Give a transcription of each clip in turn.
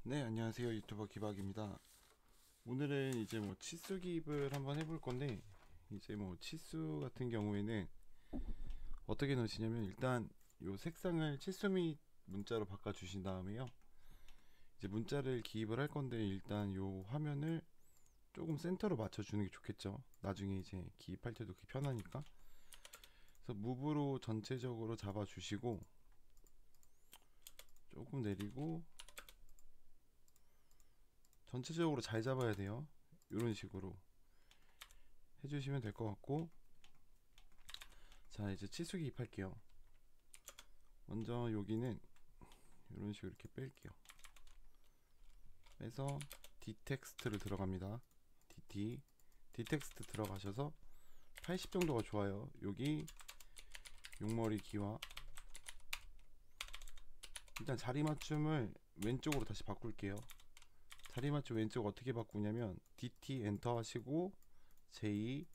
네, 안녕하세요. 유튜버 기박입니다. 오늘은 이제 뭐 치수 기입을 한번 해볼 건데, 이제 뭐 치수 같은 경우에는 어떻게 넣으시냐면, 일단 요 색상을 치수 및 문자로 바꿔 주신 다음에요, 이제 문자를 기입을 할 건데, 일단 요 화면을 조금 센터로 맞춰 주는 게 좋겠죠. 나중에 이제 기입할 때도 그게 편하니까. 그래서 무브로 전체적으로 잡아 주시고, 조금 내리고 전체적으로 잘 잡아야 돼요. 이런 식으로 해주시면 될 것 같고, 자 이제 치수 기입할게요. 먼저 여기는 이런 식으로 이렇게 뺄게요. 빼서 디텍스트를 들어갑니다. 디텍스트 들어가셔서 80 정도가 좋아요. 여기 용머리 기와 일단 자리 맞춤을 왼쪽으로 다시 바꿀게요. 자리 맞춤 왼쪽 어떻게 바꾸냐면 DT 엔터 하시고 J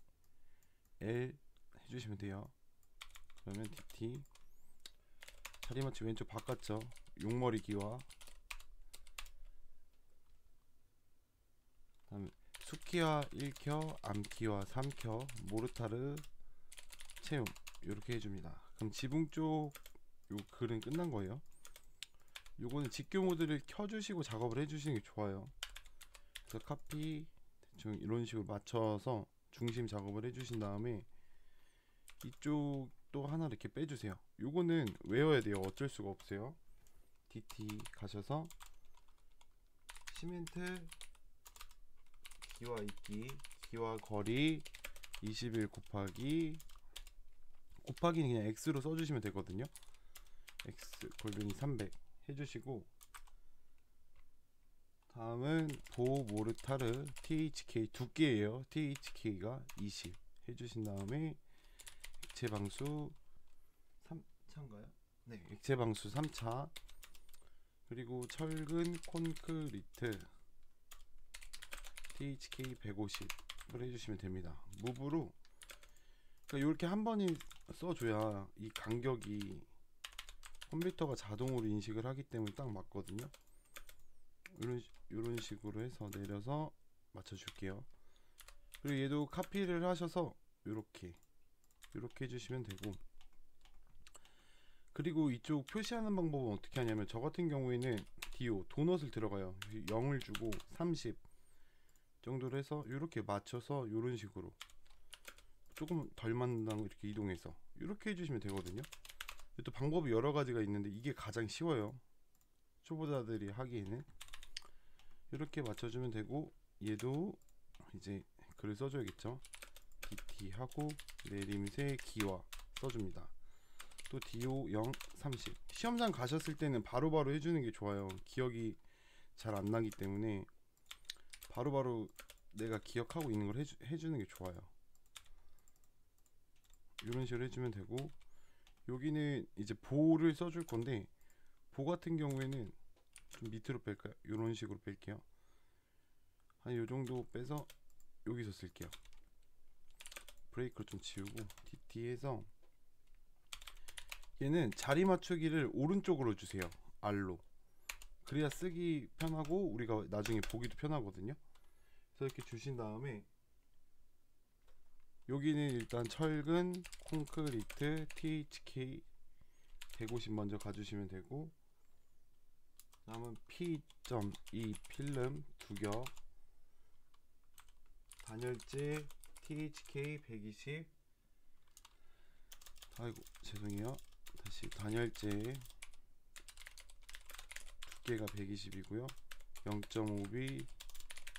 L 해주시면 돼요. 그러면 DT 자리 맞춤 왼쪽 바꿨죠. 용머리 기와 다음에 숲키와 1켜, 암키와 3켜, 모르타르 채움 이렇게 해줍니다. 그럼 지붕 쪽 요 글은 끝난 거예요. 요거는 직교 모드를 켜주시고 작업을 해주시는 게 좋아요. 그래서 카피 대충 이런 식으로 맞춰서 중심 작업을 해주신 다음에 이쪽도 하나 이렇게 빼주세요. 요거는 외워야 돼요. 어쩔 수가 없어요. DT 가셔서 시멘트 기와 있기 기와 거리 21 곱하기는 그냥 X로 써주시면 되거든요. X 골뱅이 300 해주시고, 다음은 보 모르타르 THK 두께예요. THK가 20 해주신 다음에 액체 방수 3차인가요? 네, 액체 방수 3차 그리고 철근 콘크리트 THK 150을 해주시면 됩니다. 무브로 그러니까 이렇게 한 번이 써줘야 이 간격이 컴퓨터가 자동으로 인식을 하기 때문에 딱 맞거든요. 이런 식으로 해서 내려서 맞춰줄게요. 그리고 얘도 카피를 하셔서 이렇게 해주시면 되고, 그리고 이쪽 표시하는 방법은 어떻게 하냐면 저 같은 경우에는 DO 도넛을 들어가요. 0을 주고 30 정도로 해서 이렇게 맞춰서 이런 식으로 조금 덜 맞는다고 이렇게 이동해서 이렇게 해주시면 되거든요. 또 방법이 여러 가지가 있는데 이게 가장 쉬워요. 초보자들이 하기에는 이렇게 맞춰주면 되고, 얘도 이제 글을 써줘야겠죠. DT 하고 내림새 기와 써줍니다. 또 DO 0 30 시험장 가셨을 때는 바로바로 해주는 게 좋아요. 기억이 잘 안 나기 때문에 바로바로 내가 기억하고 있는 걸 해주는 게 좋아요. 이런 식으로 해주면 되고, 여기는 이제 보를 써줄 건데 보 같은 경우에는 좀 밑으로 뺄까요? 이런 식으로 뺄게요. 한 요정도 빼서 여기서 쓸게요. 브레이크를 좀 지우고 DT해서 얘는 자리 맞추기를 오른쪽으로 주세요. R로. 그래야 쓰기 편하고 우리가 나중에 보기도 편하거든요. 그래서 이렇게 주신 다음에 여기는 일단 철근 콘크리트 THK 150 먼저 가주시면 되고, 다음은 P.2 필름 두겹, 단열재 THK 120, 아이고 죄송해요. 다시 단열재 두께가 120이고요 0.5B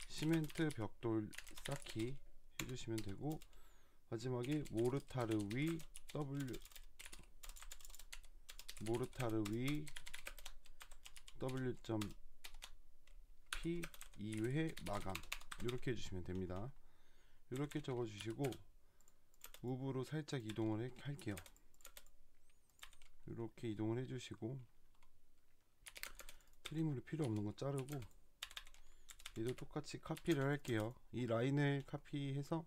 시멘트 벽돌 쌓기 해주시면 되고, 마지막에 모르타르 위 W.P 2회 마감 이렇게 해주시면 됩니다. 이렇게 적어주시고 무브로 살짝 이동을 할게요. 이렇게 이동을 해주시고 트림으로 필요 없는 거 자르고, 얘도 똑같이 카피를 할게요. 이 라인을 카피해서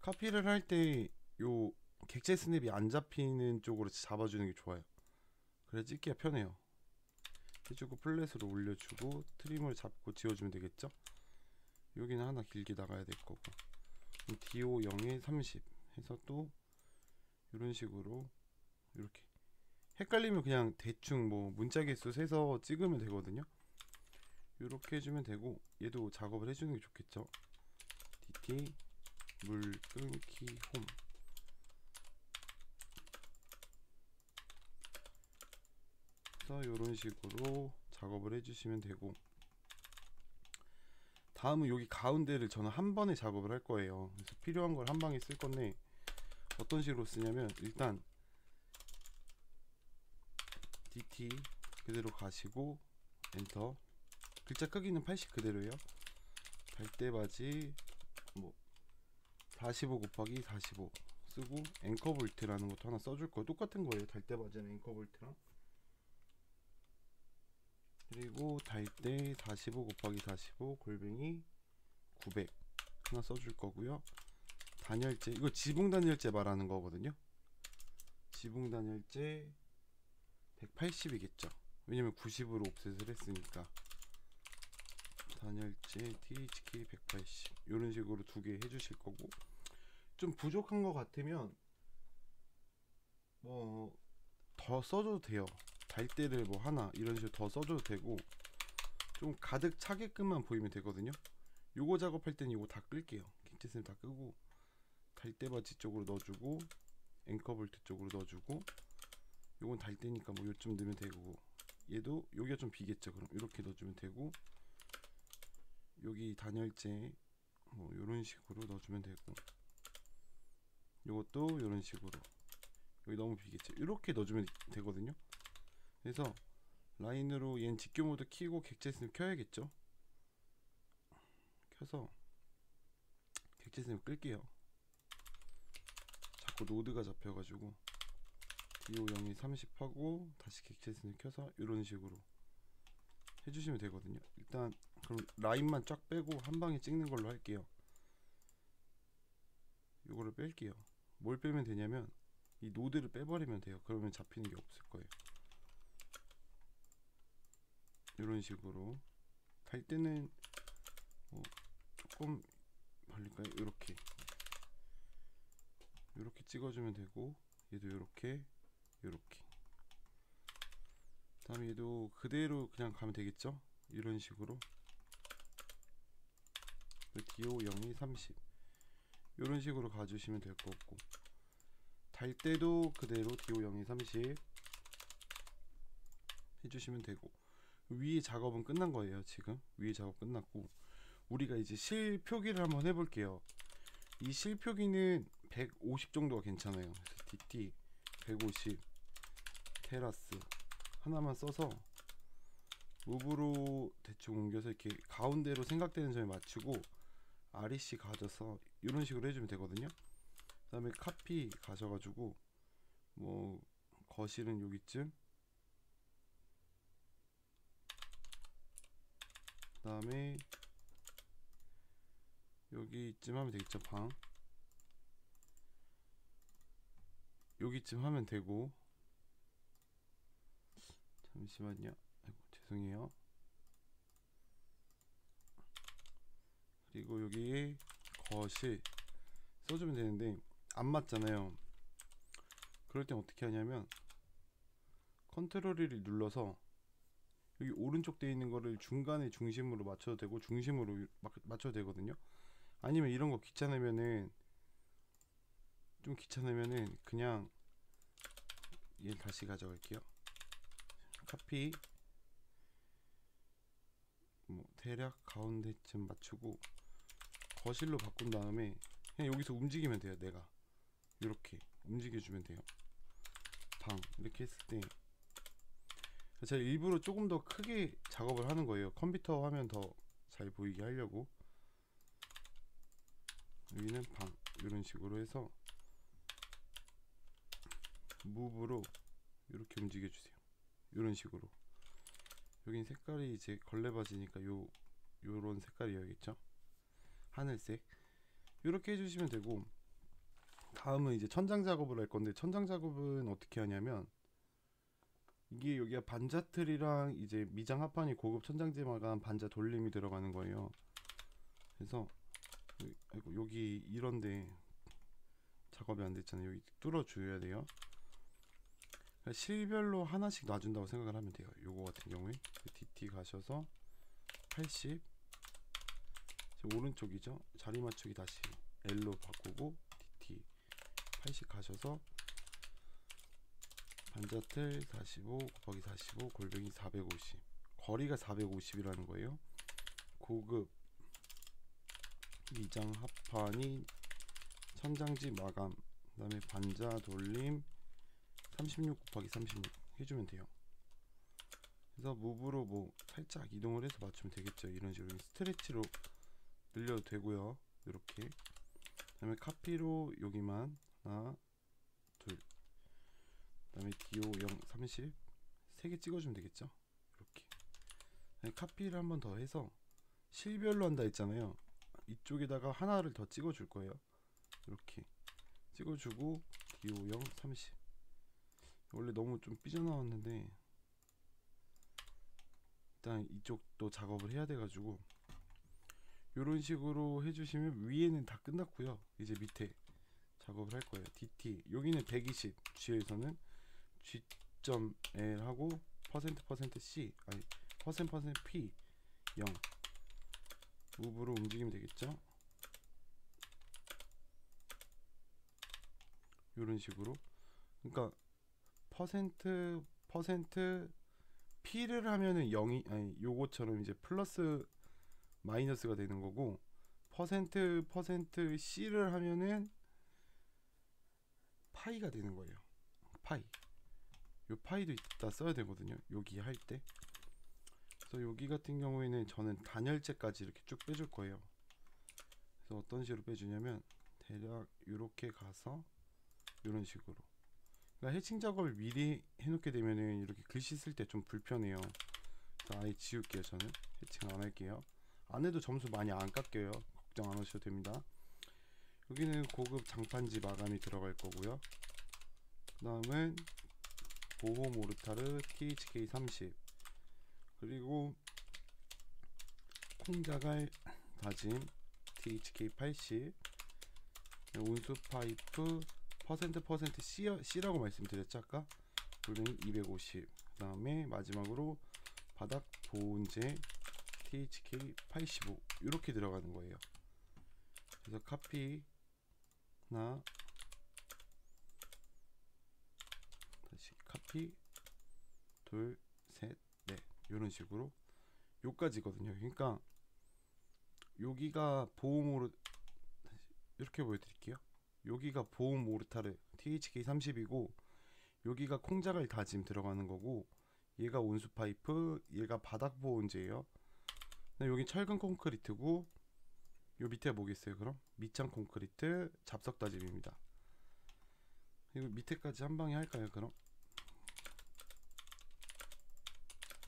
카피를 할 때 요 객체 스냅이 안 잡히는 쪽으로 잡아주는 게 좋아요. 그래 찍기가 편해요. 해주고 플랫으로 올려주고 트림을 잡고 지워주면 되겠죠. 여기는 하나 길게 나가야 될 거고, DO 0에 30 해서 또 이런 식으로 이렇게 헷갈리면 그냥 대충 뭐 문자 개수 세서 찍으면 되거든요. 이렇게 해주면 되고, 얘도 작업을 해주는 게 좋겠죠. DT 물 끊기 홈. 그래서 이런 식으로 작업을 해주시면 되고, 다음은 여기 가운데를 저는 한 번에 작업을 할 거예요. 그래서 필요한 걸 한 방에 쓸 건데, 어떤 식으로 쓰냐면, 일단 DT 그대로 가시고 엔터. 글자 크기는 80 그대로예요. 달대바지 뭐 45 곱하기 45 쓰고, 앵커 볼트라는 것도 하나 써줄 거예요. 똑같은 거예요. 달대바지는 앵커 볼트랑. 그리고 달대 45 곱하기 45 골뱅이 900 하나 써줄 거고요. 단열재, 이거 지붕 단열재 말하는 거거든요. 지붕 단열재 180이겠죠. 왜냐면 90으로 옵셋을 했으니까. 단열재 THK 180 이런 식으로 두 개 해주실 거고, 좀 부족한 것 같으면 뭐 더 써줘도 돼요. 달대를 뭐 하나 이런 식으로 더 써줘도 되고, 좀 가득 차게끔만 보이면 되거든요. 요거 작업할 때는 요거 다 끌게요. 객체쌤 다 끄고, 달대바지 쪽으로 넣어주고, 앵커볼트 쪽으로 넣어주고, 요건 달대니까 뭐 요쯤 넣으면 되고, 얘도 여기가 좀 비겠죠. 그럼 이렇게 넣어주면 되고, 여기 단열재 뭐 요런 식으로 넣어주면 되고, 요것도 요런 식으로, 여기 너무 비겠죠. 이렇게 넣어주면 되거든요. 그래서 라인으로 얘는 직교 모드 키고 객체선을 켜야겠죠. 켜서 객체선을 끌게요. 자꾸 노드가 잡혀가지고 DO 0이 30 하고 다시 객체선을 켜서 이런 식으로 해주시면 되거든요. 일단 그럼 라인만 쫙 빼고 한 방에 찍는 걸로 할게요. 요거를 뺄게요. 뭘 빼면 되냐면 이 노드를 빼버리면 돼요. 그러면 잡히는 게 없을 거예요. 이런 식으로. 갈 때는 뭐 조금 벌릴까요? 이렇게 찍어주면 되고, 얘도 이렇게 다음에 얘도 그대로 그냥 가면 되겠죠. 이런 식으로 DO 0이 30 이런 식으로 가주시면 될 것 같고, 달 때도 그대로 DO 0이 30 해주시면 되고, 위에 작업은 끝난 거예요. 지금 위에 작업 끝났고, 우리가 이제 실 표기를 한번 해볼게요. 이 실 표기는 150 정도가 괜찮아요. 그래서 DT 150 테라스 하나만 써서 무브로 대충 옮겨서 이렇게 가운데로 생각되는 점에 맞추고 REC 가져서 이런 식으로 해주면 되거든요. 그 다음에 카피 가져가지고 뭐 거실은 여기쯤, 그 다음에 여기쯤 하면 되겠죠. 방 여기쯤 하면 되고, 잠시만요. 아이고 죄송해요. 그리고 여기에 거실 써주면 되는데 안 맞잖아요. 그럴 땐 어떻게 하냐면 컨트롤 1을 눌러서 여기 오른쪽 돼 있는 거를 중간에 중심으로 맞춰도 되고, 중심으로 맞춰도 되거든요. 아니면 이런 거 귀찮으면은 그냥 얘 다시 가져갈게요. 카피 뭐 대략 가운데쯤 맞추고 거실로 바꾼 다음에 그냥 여기서 움직이면 돼요. 내가 이렇게 움직여주면 돼요. 방 이렇게 했을 때 제가 일부러 조금 더 크게 작업을 하는 거예요. 컴퓨터 화면 더 잘 보이게 하려고. 여기는 방 이런 식으로 해서 무브로 이렇게 움직여주세요. 이런 식으로. 여긴 색깔이 이제 걸레바지니까 요런 색깔이어야겠죠. 하늘색. 이렇게 해주시면 되고, 다음은 이제 천장 작업을 할 건데, 천장 작업은 어떻게 하냐면 이게 여기가 반자틀이랑 이제 미장 합판이 고급 천장지 마감 반자 돌림이 들어가는 거예요. 그래서 아이고, 여기 이런데 작업이 안 됐잖아요. 여기 뚫어줘야 돼요. 그러니까 실별로 하나씩 놔준다고 생각을 하면 돼요. 요거 같은 경우에 DT 가셔서 80, 오른쪽이죠. 자리 맞추기 다시 L로 바꾸고 DT 80 가셔서 반자틀 45 곱하기 45 골뱅이 450, 거리가 450이라는 거예요. 고급 미장 합판이 천장지 마감, 그 다음에 반자 돌림 36 곱하기 36 해주면 돼요. 그래서 무브로 뭐 살짝 이동을 해서 맞추면 되겠죠. 이런 식으로 스트레치로 늘려도 되고요. 이렇게. 그 다음에 카피로 여기만 하나 둘, 그 다음에 DO 0 30 3개 찍어주면 되겠죠. 이렇게. 카피를 한 번 더 해서 실별로 한다 했잖아요. 이쪽에다가 하나를 더 찍어줄 거예요. 이렇게 찍어주고 DO 0 30. 원래 너무 좀 삐져나왔는데 일단 이쪽도 작업을 해야 돼가지고 이런 식으로 해주시면 위에는 다 끝났고요. 이제 밑에 작업을 할 거예요. DT 여기는 120, G에서는 G.L 하고 %%C 아니 %%P 0 무브로 움직이면 되겠죠. 이런 식으로. 그러니까 퍼센트 P를 하면은 0이 아니 요거처럼 이제 플러스 마이너스가 되는 거고, 퍼센트 C를 하면은 파이가 되는 거예요. 파이. 요 파이도 이따 써야 되거든요. 여기 할 때. 그래서 여기 같은 경우에는 저는 단열재까지 이렇게 쭉 빼줄 거예요. 그래서 어떤 식으로 빼주냐면 대략 이렇게 가서 이런 식으로. 그러니까 해칭 작업을 미리 해놓게 되면은 이렇게 글씨 쓸 때 좀 불편해요. 그래서 아예 지울게요. 저는 해칭 안 할게요. 안 해도 점수 많이 안 깎여요. 걱정 안 하셔도 됩니다. 여기는 고급 장판지 마감이 들어갈 거고요. 그 다음은 보호 모르타르 THK 30, 그리고 콩자갈 다짐 THK 80, 온수 파이프 %C라고 말씀드렸죠 아까. 골뱅이 250. 그 다음에 마지막으로 바닥 보온재 THK 85 이렇게 들어가는 거예요. 그래서 카피 하나, 다시 카피 둘, 셋, 넷 이런 식으로 요까지거든요. 그러니까 여기가 보호모르 이렇게 보여드릴게요. 여기가 보호 모르타르 THK 30이고 여기가 콩자갈 다짐 들어가는 거고, 얘가 온수 파이프, 얘가 바닥 보온재예요. 여기 철근 콘크리트고 요 밑에 뭐겠어요? 그럼 밑창 콘크리트 잡석 다짐입니다. 이거 밑에까지 한 방에 할까요? 그럼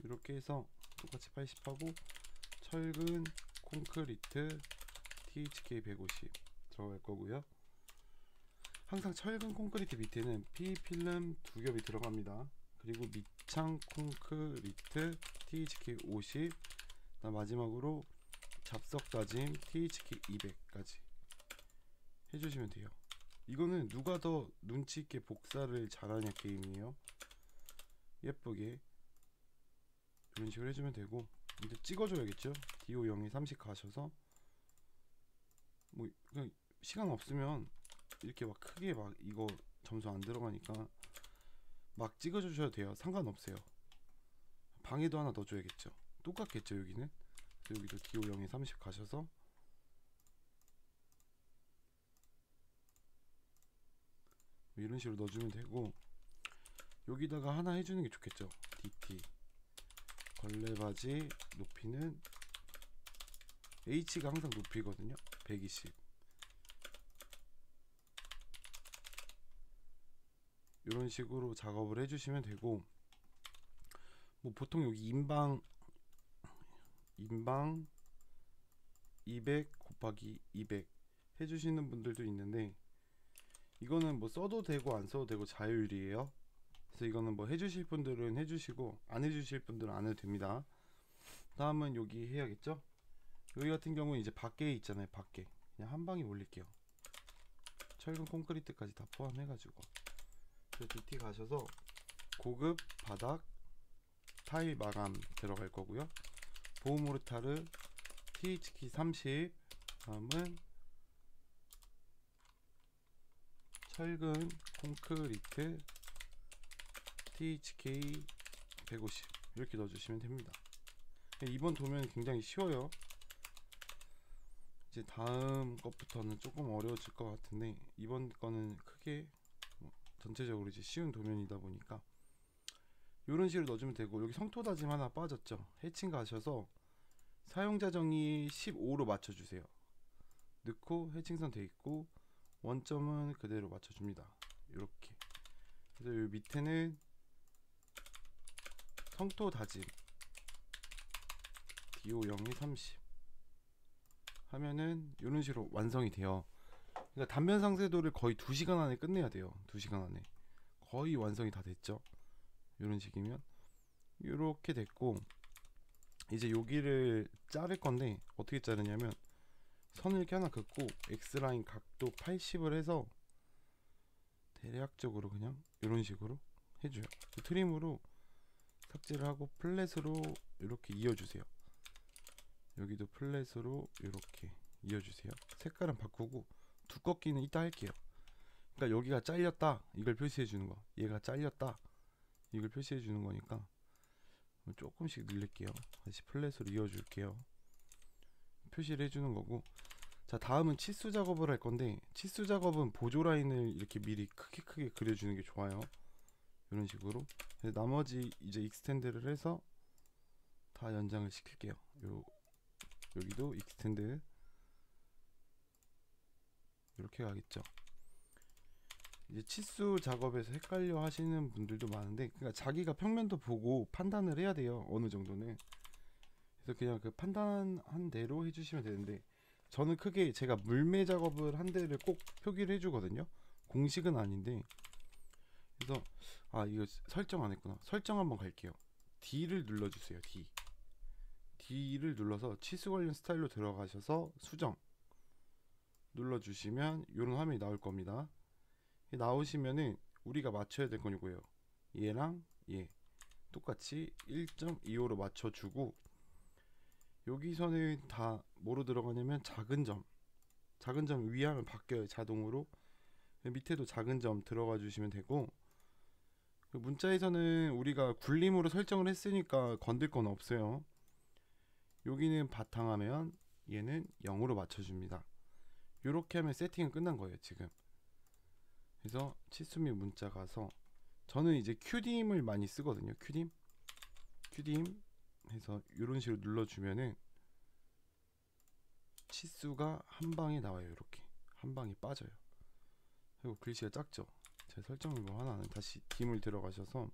이렇게 해서 똑같이 80하고 철근 콘크리트 THK 150 들어갈 거고요. 항상 철근 콘크리트 밑에는 P필름 2겹이 들어갑니다. 그리고 밑창 콘크리트 THK 50, 마지막으로 잡석 다짐 THK 200까지 해주시면 돼요. 이거는 누가 더 눈치 있게 복사를 잘하냐 게임이에요. 예쁘게 이런 식으로 해주면 되고, 이제 찍어줘야겠죠. DO 0에 30 가셔서 뭐 그냥 시간 없으면 이렇게 막 크게 막 이거 점수 안 들어가니까 막 찍어주셔도 돼요. 상관없어요. 방에도 하나 넣어줘야겠죠. 똑같겠죠 여기는. 여기도 DO 0에 30 가셔서 이런 식으로 넣어주면 되고, 여기다가 하나 해주는 게 좋겠죠. DT 걸레바지 높이는 H가 항상 높이거든요. 120. 이런 식으로 작업을 해주시면 되고, 뭐 보통 여기 인방 200 곱하기 200 해주시는 분들도 있는데, 이거는 뭐 써도 되고 안 써도 되고 자율이에요. 그래서 이거는 뭐 해주실 분들은 해주시고 안 해주실 분들은 안 해도 됩니다. 다음은 여기 해야겠죠. 여기 같은 경우는 이제 밖에 있잖아요. 밖에 그냥 한 방에 올릴게요. 철근 콘크리트까지 다 포함해가지고. DT 가셔서 고급 바닥 타일 마감 들어갈 거고요. 보호모르타르 THK 30, 다음은 철근 콘크리트 THK 150 이렇게 넣어주시면 됩니다. 이번 도면이 굉장히 쉬워요. 이제 다음 것부터는 조금 어려워질 것 같은데 이번 거는 크게 전체적으로 이제 쉬운 도면이다 보니까 이런 식으로 넣어주면 되고, 여기 성토 다짐 하나 빠졌죠. 해칭 가셔서 사용자 정의 15로 맞춰주세요. 넣고 해칭선 돼 있고 원점은 그대로 맞춰줍니다. 이렇게. 그래서 여기 밑에는 성토 다짐 DO02 30 하면은 이런 식으로 완성이 돼요. 그러니까 단면 상쇄도를 거의 2시간 안에 끝내야 돼요. 2시간 안에 거의 완성이 다 됐죠. 이런 식이면 이렇게 됐고, 이제 여기를 자를 건데 어떻게 자르냐면 선을 이렇게 하나 긋고 X라인 각도 80을 해서 대략적으로 그냥 이런 식으로 해줘요. 트림으로 삭제를 하고 플랫으로 이렇게 이어주세요. 여기도 플랫으로 이렇게 이어주세요. 색깔은 바꾸고 두껍기는 이따 할게요. 그러니까 여기가 잘렸다 이걸 표시해 주는 거, 얘가 잘렸다 이걸 표시해 주는 거니까 조금씩 늘릴게요. 다시 플랫으로 이어줄게요. 표시를 해주는 거고. 자, 다음은 치수 작업을 할 건데, 치수 작업은 보조 라인을 이렇게 미리 크게 그려주는 게 좋아요. 이런 식으로. 나머지 이제 익스텐드를 해서 다 연장을 시킬게요. 여기도 익스텐드 이렇게 가겠죠. 이제 치수 작업에서 헷갈려 하시는 분들도 많은데, 그러니까 자기가 평면도 보고 판단을 해야 돼요. 어느 정도는. 그래서 그냥 그 판단한 대로 해주시면 되는데, 저는 크게 제가 물매 작업을 한 대를 꼭 표기를 해주거든요. 공식은 아닌데. 그래서 이거 설정 안 했구나. 설정 한번 갈게요. D를 눌러주세요. D를 눌러서 치수 관련 스타일로 들어가셔서 수정 눌러주시면 이런 화면이 나올 겁니다. 나오시면은 우리가 맞춰야 될 건 이거예요. 얘랑 얘 똑같이 1.25로 맞춰주고, 여기서는 다 뭐로 들어가냐면 작은 점 위에 하면 바뀌어요. 자동으로. 밑에도 작은 점 들어가 주시면 되고, 문자에서는 우리가 굴림으로 설정을 했으니까 건들 건 없어요. 여기는 바탕화면, 얘는 0으로 맞춰줍니다. 이렇게 하면 세팅은 끝난 거예요 지금. 그래서 치수 및 문자 가서, 저는 이제 QDIM을 많이 쓰거든요. QDIM 해서 이런 식으로 눌러주면은 치수가 한 방에 나와요. 이렇게 한 방에 빠져요. 그리고 글씨가 작죠. 제 설정을 뭐 하나는 다시 DIM을 들어가셔서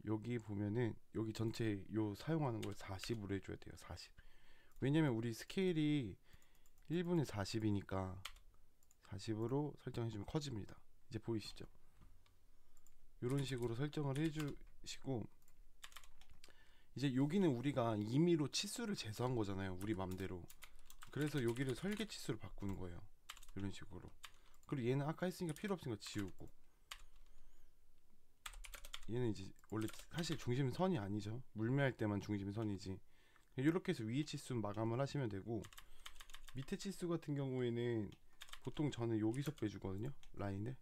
여기 보면은 여기 전체 요 사용하는 걸 40으로 해줘야 돼요. 40. 왜냐면 우리 스케일이 1분의 40이니까 40으로 설정해주면 커집니다. 이제 보이시죠? 이런 식으로 설정을 해주시고, 이제 여기는 우리가 임의로 치수를 제소한 거잖아요. 우리 맘대로. 그래서 여기를 설계 치수로 바꾸는 거예요. 이런 식으로. 그리고 얘는 아까 했으니까 필요 없으니까 지우고, 얘는 이제 원래 사실 중심선이 아니죠. 물매할 때만 중심선이지. 이렇게 해서 위에 치수 마감을 하시면 되고, 밑에 치수 같은 경우에는 보통 저는 여기서 빼주거든요. 라인을.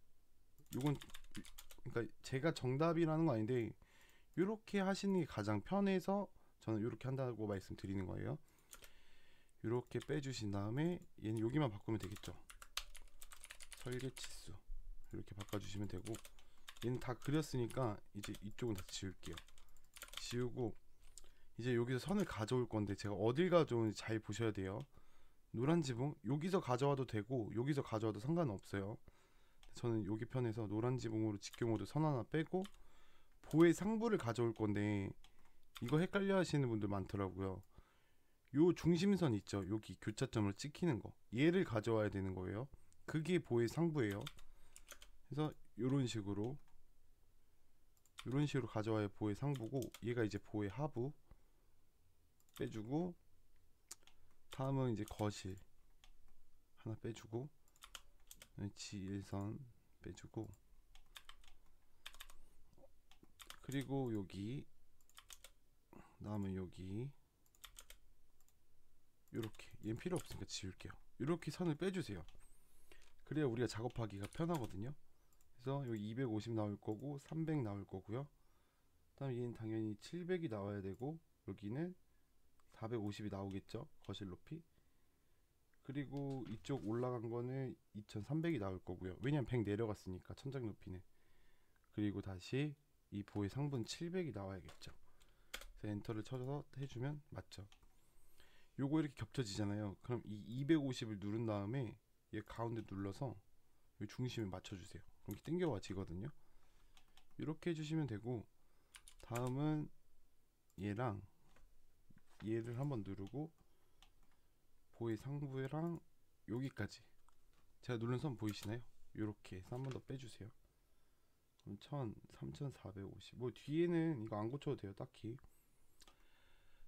요건 그러니까 제가 정답이라는 거 아닌데 이렇게 하시는 게 가장 편해서 저는 이렇게 한다고 말씀드리는 거예요. 이렇게 빼주신 다음에 얘는 여기만 바꾸면 되겠죠. 설계 치수 이렇게 바꿔주시면 되고, 얘는 다 그렸으니까 이제 이쪽은 다 지울게요. 지우고 이제 여기서 선을 가져올 건데, 제가 어딜 가져오는지 잘 보셔야 돼요. 노란 지붕 여기서 가져와도 되고 여기서 가져와도 상관은 없어요. 저는 여기 편에서 노란 지붕으로 직경으로 선 하나 빼고 보의 상부를 가져올 건데, 이거 헷갈려 하시는 분들 많더라고요. 요 중심선 있죠, 여기 교차점으로 찍히는 거, 얘를 가져와야 되는 거예요. 그게 보의 상부예요. 그래서 요런 식으로 이런 식으로 가져와야 보의 상부고, 얘가 이제 보의 하부 빼주고, 다음은 이제 거실 하나 빼주고, 지일선 빼주고, 그리고 여기 다음은 여기 요렇게, 얘는 필요 없으니까 지울게요. 이렇게 선을 빼주세요. 그래야 우리가 작업하기가 편하거든요. 그래서 여기 250 나올 거고 300 나올 거고요. 다음 얘는 당연히 700이 나와야 되고, 여기는 450이 나오겠죠, 거실 높이. 그리고 이쪽 올라간 거는 2300이 나올 거고요. 왜냐면 100 내려갔으니까, 천장 높이는. 그리고 다시 이 보의 상분 700이 나와야겠죠. 그래서 엔터를 쳐서 해주면 맞죠. 요거 이렇게 겹쳐지잖아요. 그럼 이 250을 누른 다음에 얘 가운데 눌러서 이 중심에 맞춰주세요. 그럼 이렇게 당겨와지거든요. 이렇게 해주시면 되고, 다음은 얘랑 얘를 한번 누르고, 보의 상부랑 여기까지 제가 누른 선 보이시나요? 이렇게 해서 한 번 더 빼주세요. 그럼 1000, 3450. 뭐 뒤에는 이거 안 고쳐도 돼요, 딱히.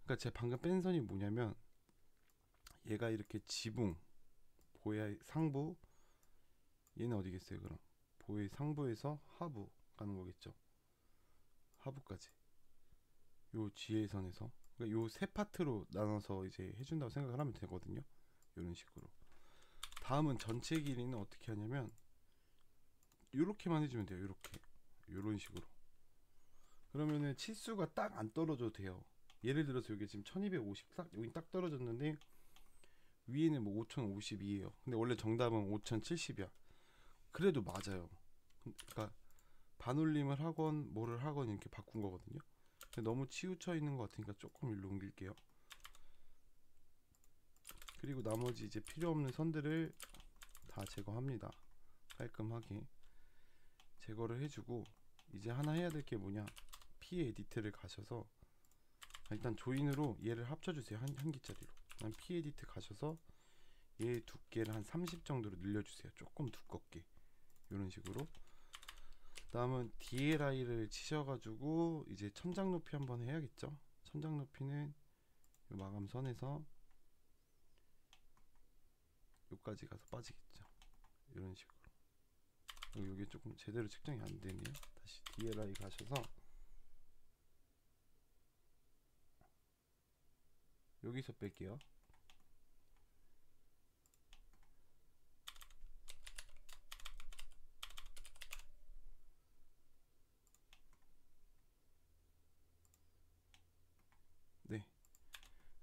그러니까 제가 방금 뺀 선이 뭐냐면, 얘가 이렇게 지붕, 보의 상부, 얘는 어디겠어요? 그럼 보의 상부에서 하부 가는 거겠죠. 하부까지 요 지혜선에서, 그러니까 요 세 파트로 나눠서 이제 해준다고 생각을 하면 되거든요. 이런 식으로. 다음은 전체 길이는 어떻게 하냐면 요렇게만 해주면 돼요. 요렇게, 요런 식으로. 그러면은 치수가 딱 안 떨어져도 돼요. 예를 들어서 여기 지금 1250 딱 여기 딱 떨어졌는데, 위에는 뭐 5052예요. 근데 원래 정답은 5070이야. 그래도 맞아요. 그러니까 반올림을 하건 뭐를 하건 이렇게 바꾼 거거든요. 근데 너무 치우쳐 있는 것 같으니까 조금 일로 옮길게요. 그리고 나머지 이제 필요 없는 선들을 다 제거합니다. 깔끔하게 제거를 해주고, 이제 하나 해야 될 게 뭐냐, P 에디트를 가셔서 일단 조인으로 얘를 합쳐주세요. 한 개짜리로. 그다음 P 에디트 가셔서 얘 두께를 한 30 정도로 늘려주세요. 조금 두껍게, 이런 식으로. 다음은 DLI를 치셔가지고 이제 천장 높이 한번 해야겠죠. 천장 높이는 요 마감선에서 요까지 가서 빠지겠죠. 이런 식으로. 여기 조금 제대로 측정이 안 되네요. 다시 DLI 가셔서 여기서 뺄게요. 네.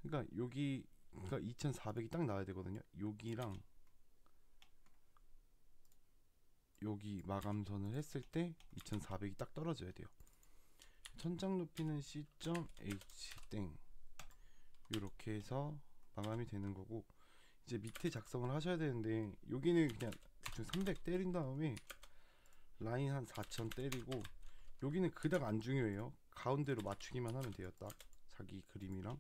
그러니까 여기, 그러니까 2400이 딱 나와야 되거든요. 여기랑 여기 마감선을 했을 때 2400이 딱 떨어져야 돼요. 천장 높이는 C.H 땡 이렇게 해서 마감이 되는 거고, 이제 밑에 작성을 하셔야 되는데, 여기는 그냥 대충 300 때린 다음에 라인 한 4000 때리고, 여기는 그닥 안 중요해요. 가운데로 맞추기만 하면 돼요. 딱 자기 그림이랑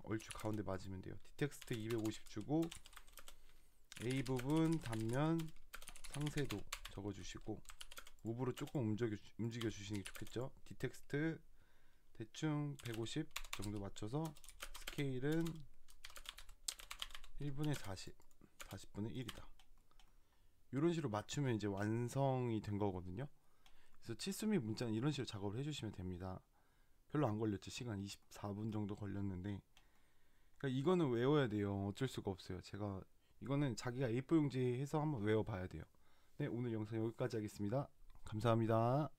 얼추 가운데 맞으면 돼요. 디텍스트 250 주고, A 부분 단면 상세도 적어주시고, 우브로 조금 움직여 주시는 게 좋겠죠. 디텍스트 대충 150 정도 맞춰서, 스케일은 1분의 40, 40분의 1이다. 이런 식으로 맞추면 이제 완성이 된 거거든요. 그래서 치수 및 문자는 이런 식으로 작업을 해주시면 됩니다. 별로 안 걸렸죠. 시간 24분 정도 걸렸는데, 그러니까 이거는 외워야 돼요. 어쩔 수가 없어요. 제가 이거는 자기가 A4 용지에 해서 한번 외워봐야 돼요. 네, 오늘 영상 여기까지 하겠습니다. 감사합니다.